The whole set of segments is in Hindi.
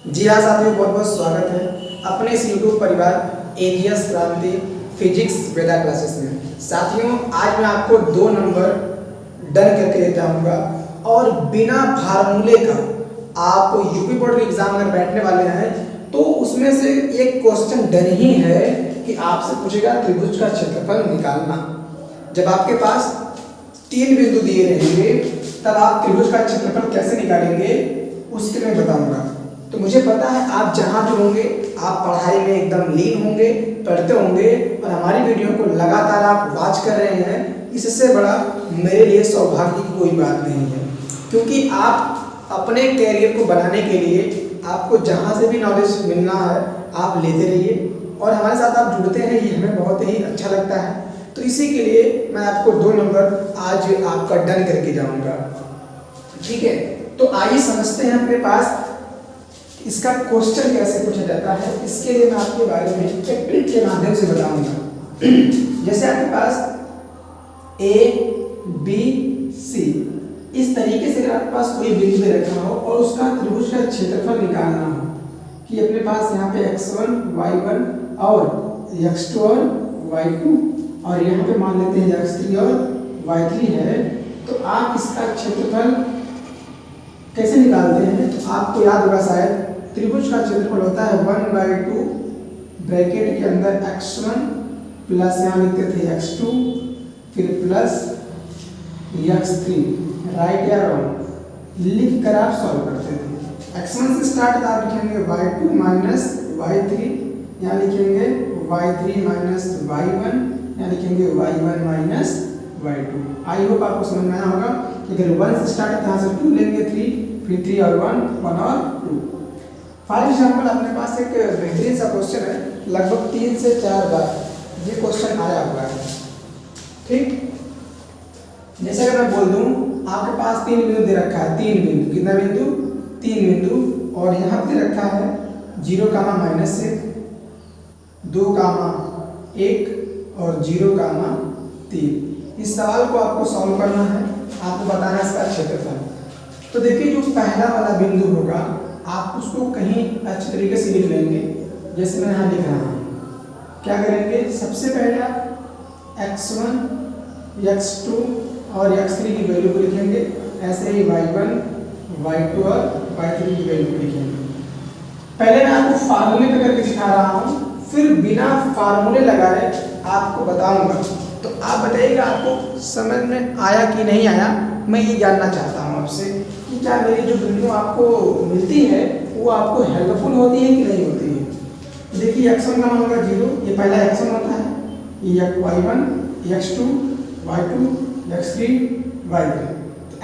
जी हाँ साथियों, बहुत बहुत स्वागत है अपने इस YouTube परिवार एजीएस क्रांति फिजिक्स वेदा क्लासेस में। साथियों, आज मैं आपको 2 नंबर डन करके देता हूँगा और बिना फार्मूले का आप यूपी बोर्ड के एग्जाम में बैठने वाले हैं तो उसमें से एक क्वेश्चन डन ही है कि आपसे पूछेगा त्रिभुज का क्षेत्रफल निकालना। जब आपके पास 3 बिंदु दिए रहेंगे तब आप त्रिभुज का क्षेत्रफल कैसे निकालेंगे उसके लिए बताऊंगा। तो मुझे पता है आप जहाँ भी होंगे आप पढ़ाई में एकदम लीन होंगे, पढ़ते होंगे और हमारी वीडियो को लगातार आप वॉच कर रहे हैं। इससे बड़ा मेरे लिए सौभाग्य की कोई बात नहीं है, क्योंकि आप अपने कैरियर को बनाने के लिए आपको जहाँ से भी नॉलेज मिलना है आप लेते रहिए और हमारे साथ आप जुड़ते हैं, ये हमें बहुत ही अच्छा लगता है। तो इसी के लिए मैं आपको 2 नंबर आज आपका डन करके जाऊँगा, ठीक है। तो आइए समझते हैं अपने पास इसका क्वेश्चन कैसे पूछा जाता है। इसके लिए मैं आपके बारे में एक ट्रिक के माध्यम से बताऊंगा। जैसे आपके पास ए बी सी इस तरीके से अगर आपके पास कोई बिंदु दे रखा हो और उसका त्रिभुज का क्षेत्रफल निकालना हो कि अपने पास यहाँ पे x1 y1 और x2 और y2 और यहाँ पे मान लेते हैं x3 और y3 है, तो आप इसका क्षेत्रफल कैसे निकालते हैं। तो आपको याद होगा शायद त्रिभुज का क्षेत्रफल होता है 1/2 ब्रैकेट के अंदर x1 प्लस यहाँ लिखते थे x2 फिर प्लस x3, राइट या रॉन्ग लिख कर आप सॉल्व करते थे। x1 से स्टार्ट था, आप लिखेंगे y2 माइनस y3, यहाँ लिखेंगे y3 माइनस y1, यहाँ लिखेंगे y1 minus y2। I hope आपको समझ में आया होगा कि अगर 1 से स्टार्ट है यहाँ से 2 लेंगे 3, फिर 3 और 1 और 2। फॉर एग्जाम्पल अपने पास एक बेहतरीन सा क्वेश्चन है, लगभग 3 से 4 बार ये क्वेश्चन आया हुआ है, ठीक। जैसे अगर मैं बोल दूं आपके पास 3 बिंदु दे रखा है, 3 बिंदु, कितना बिंदु 3 बिंदु और यहाँ दे रखा है 0, -1, 2, 1 और 0, 3। इस सवाल को आपको सॉल्व करना है, आपको बताना है इसका क्षेत्रफल। तो देखिए जो पहला वाला बिंदु होगा आप उसको कहीं अच्छे तरीके से लिख लेंगे, जैसे मैं यहाँ लिख रहा हूँ। क्या करेंगे, सबसे पहले आप x1 x2 और x3 की वैल्यू को लिखेंगे, ऐसे ही y1 y2 और y3 की वैल्यू को लिखेंगे। पहले मैं आपको फार्मूले पे करके दिखा रहा हूँ, फिर बिना फार्मूले लगाए आपको बताऊंगा। तो आप बताइएगा आपको समझ में आया कि नहीं आया। मैं ये जानना चाहता हूँ आपसे कि क्या मेरी जो वीडियो आपको मिलती है वो आपको हेल्पफुल होती है कि नहीं होती है। देखिए x1 का मान होगा 0, ये पहला x1 होता है, ये y1 x2 y2 x3 y3।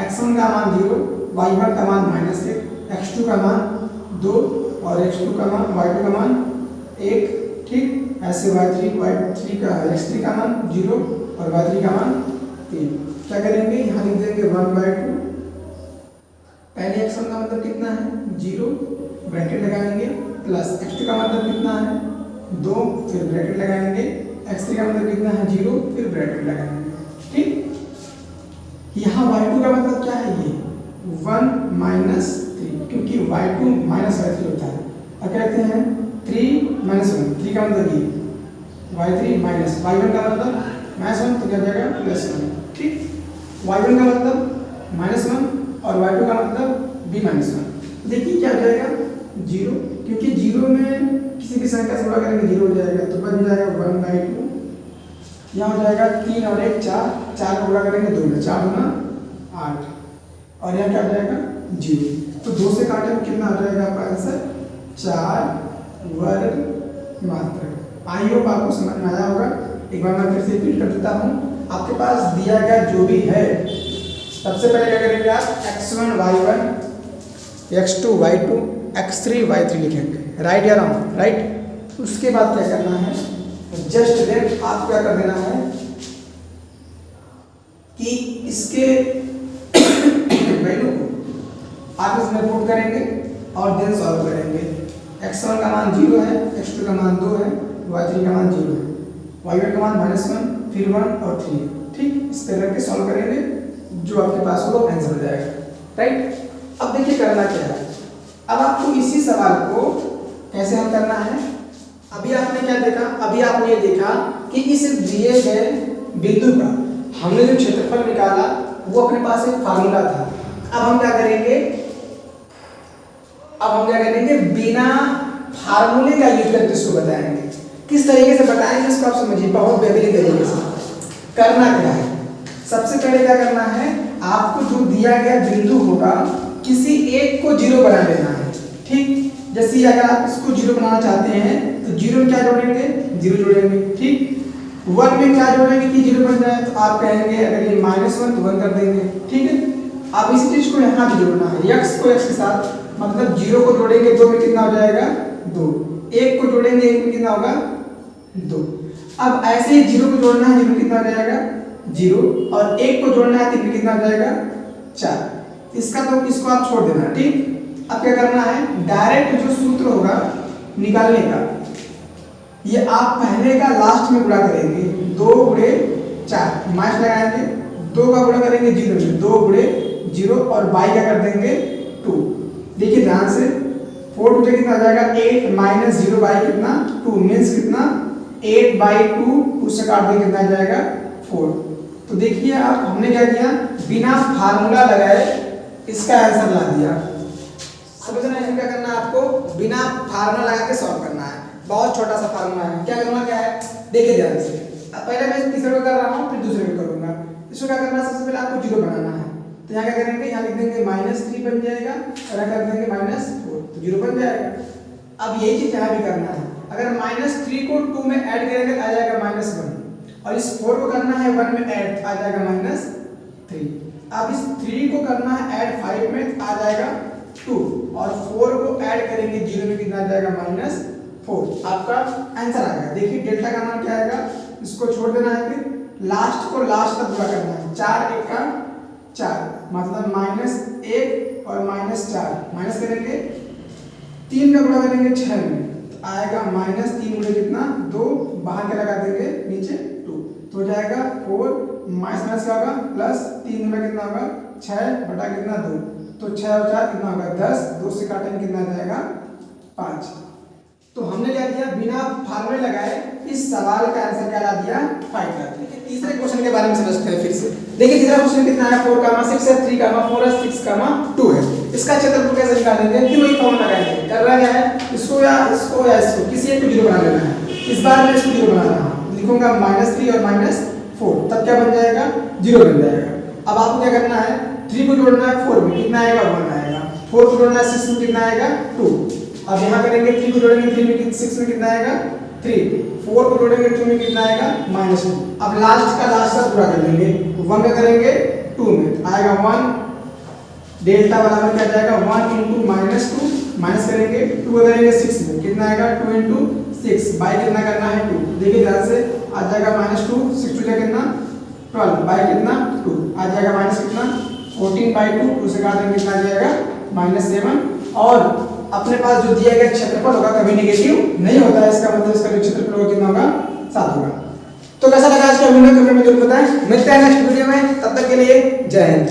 x1 का मान 0, y1 का मान -1, x2 का मान 2 और x2 का मान y2 का मान 1, ठीक। ऐसे y3 x3 का मान 0 और y3 का मान 3। क्या करेंगे, यहाँ लिख देंगे 1/2। पहले x1 का मतलब कितना है 0, ब्रैकेट लगाएंगे, प्लस x2 का मतलब कितना है 2, फिर ब्रैकेट लगाएंगे, x3 का मतलब कितना है 0, फिर ब्रैकेट लगाएंगे, ठीक। यहाँ y2 का मतलब क्या है, ये 1 - 3, क्योंकि y2 माइनस y3 होता है। अब क्या कहते हैं 3 - 1, 3 का मतलब ये y3 माइनस y1 का मतलब -1, तो क्या जाएगा +1, ठीक। y1 का मतलब -1 और y2 का मतलब भी -1। देखिए क्या हो जाएगा 0, क्योंकि 0 में किसी भी संख्या से गुणा करेंगे 0 हो जाएगा, तो बन जाएगा 1/2। यहाँ हो जाएगा 3 और 1 4, 4 को गुणा करेंगे 2 में, 4 गुना 8 और यहाँ क्या हो जाएगा 0। तो 2 से काटे तो कितना हो जाएगा आपका आंसर 4 वर्ग मात्रक। आई होप आपको समझ में आया होगा। एक बार मैं फिर से रिपीट कर देता हूँ। आपके पास दिया गया जो भी है, सबसे पहले क्या करेंगे आप x1 y1 x2 y2 x3 y3 लिखेंगे, राइट या रॉन्ग, राइट। उसके बाद क्या करना है, जस्ट देन आप क्या कर देना है कि इसके वैल्यू को आप इसमें पुट करेंगे और देन सॉल्व करेंगे। x1 का मान 0 है, x2 का मान 2 है, y3 का मान 0 है, y1 का मान -1, फिर 1 और 3, ठीक। इस तरह करके सॉल्व करेंगे, जो आपके पास होगा आंसर हो जाएगा, राइट। अब देखिए करना क्या है, अब आपको इसी सवाल को कैसे हल करना है, अभी आपने क्या देखा, अभी आपने ये देखा कि इस दिए गए बिंदु का हमने जो क्षेत्रफल निकाला वो अपने पास एक फार्मूला था। अब हम क्या करेंगे, बिना फार्मूले का यूज करके इसको बताएंगे। किस तरीके से बताएंगे इसको आप समझिए बहुत बेहतरीन तरीके से। करना क्या है, सबसे पहले क्या करना है, आपको जो दिया गया बिंदु होगा किसी एक को जीरो बना लेना है। ठीक, जैसे अगर आप इसको जीरो बनाना चाहते हैं तो जीरो में क्या जोड़ेंगे, जीरो जोड़ेंगे। ठीक, वन में क्या जोड़ेंगे कि जीरो बन जाए, तो आप कहेंगे अगर ये -1 तो 1 कर देंगे। ठीक है, अब इसी चीज को यहाँ भी जोड़ना है, x को x के साथ, मतलब जीरो को जोड़ेंगे 2 में कितना हो जाएगा 2, 1 को जोड़ेंगे 1 में कितना होगा 2। अब ऐसे ही जीरो को जोड़ना है, जीरो कितना हो जाएगा 0, और 1 को जोड़ना है 3 में कितना हो जाएगा 4। इसका तो इसको आप छोड़ देना। ठीक, अब क्या करना है, डायरेक्ट जो सूत्र होगा निकालने का, ये आप पहले का लास्ट में गुणा करेंगे, 2 गुणे 4 माइनस लगाएंगे, 2 का गुणा करेंगे 0 में, 2 गुणे 0 और बाई क्या कर देंगे 2। देखिए ध्यान से, 4 टू कितना आ जाएगा 8 माइनस 0 बाई कितना 2 मीन्स कितना 8/2, उससे काट देंगे कितना आ जाएगा 4। तो देखिए आप हमने क्या किया, बिना फार्मूला लगाए इसका आंसर ला दिया। समझना है क्या करना है आपको, बिना फार्मूला लगा के सॉल्व करना है। बहुत छोटा सा फार्मूला है, क्या करना क्या है, देखिए ध्यान से। अब पहले मैं तीसरे को कर रहा हूँ, फिर दूसरे को करूंगा। इसको क्या करना है, सबसे पहले आपको जीरो बनाना है, तो यहाँ क्या करेंगे, यहाँ लिख देंगे -3 बन जाएगा, और यहाँ कर देंगे -4, तो जीरो बन जाएगा। अब यही चीज यहाँ भी करना है, अगर -3 को 2 में ऐड करेंगे तो आ जाएगा -1, और इस 4 को करना है 1 में ऐड, आ जाएगा -3। अब इस 3 को करना है ऐड 5 में, आ जाएगा 2, और 4 को ऐड करेंगे 0 में कितना आ जाएगा -4। आपका आंसर आ गया। देखिए डेल्टा का मान क्या आएगा, इसको छोड़ देना है, फिर लास्ट को लास्ट तक गुणा करना है, 4 1 का 4, मतलब -1 और -4 माइनस करेंगे, 3 का गुणा करेंगे 6 में, तो आएगा -3 गुणे कितना 2, बाहर के लगा देंगे नीचे 2, तो हो जाएगा 4 माइनस क्या होगा प्लस 3 गुना कितना होगा 6 बटा कितना 2, तो 6 और 4 कितना होगा 10, 2 से काटेंगे कितना आ जाएगा 5। तो हमने क्या किया, बिना फार्मूले लगाए इस सवाल का आंसर क्या ला दिया 5 ला दिया। तीसरे क्वेश्चन के बारे में समझते हैं फिर से। देखिए तीसरा क्वेश्चन कितना है, 4, 6 है, 3, 4 है, 6, 2 है। इसका क्षेत्रफल कैसे निकालेंगे, फिर वही फॉर्मूला लगाएंगे। करना क्या है, इसको या इसको या इसको किसी एक को जीरो बना लेना है। इस बार मैं इसको जीरो बना रहा हूं, लिखूंगा -3 और -4, तब क्या बन जाएगा 0 बन जाएगा। अब आपको क्या करना है, 3 को जोड़ना है 4 में, कितना आएगा 1 आएगा, 4 को जोड़ना है 6 में, कितना आएगा 2। अब यहाँ करेंगे 3 को जोड़ेंगे 3 में 6 में कितना आएगा 3, 4 को जोड़ेंगे 2 में कितना आएगा -2। अब लास्ट का लास्ट तक पूरा कर लेंगे, 1 का करेंगे 2 में आएगा 1, डेल्टा वाला में क्या जाएगा 1 × -2 माइनस करेंगे 2 का करेंगे 6 में, कितना आएगा 2 × 6 बाई कितना करना है 2। देखिए ध्यान से, आ जाएगा -2, 6 2 कितना 12 बाई कितना 2, आ जाएगा माइनस कितना 14/2, उसे काट देंगे कितना आ जाएगा -7। और अपने पास जो दिया गया क्षेत्रफल होगा कभी नेगेटिव नहीं होता है, इसका मतलब इसका जो क्षेत्रफल होगा कितना होगा 7 होगा। तो कैसा लगा आज का वीडियो, कमेंट में जरूर बताएं। मिलते हैं नेक्स्ट वीडियो में, तब तक के लिए जय हिंद।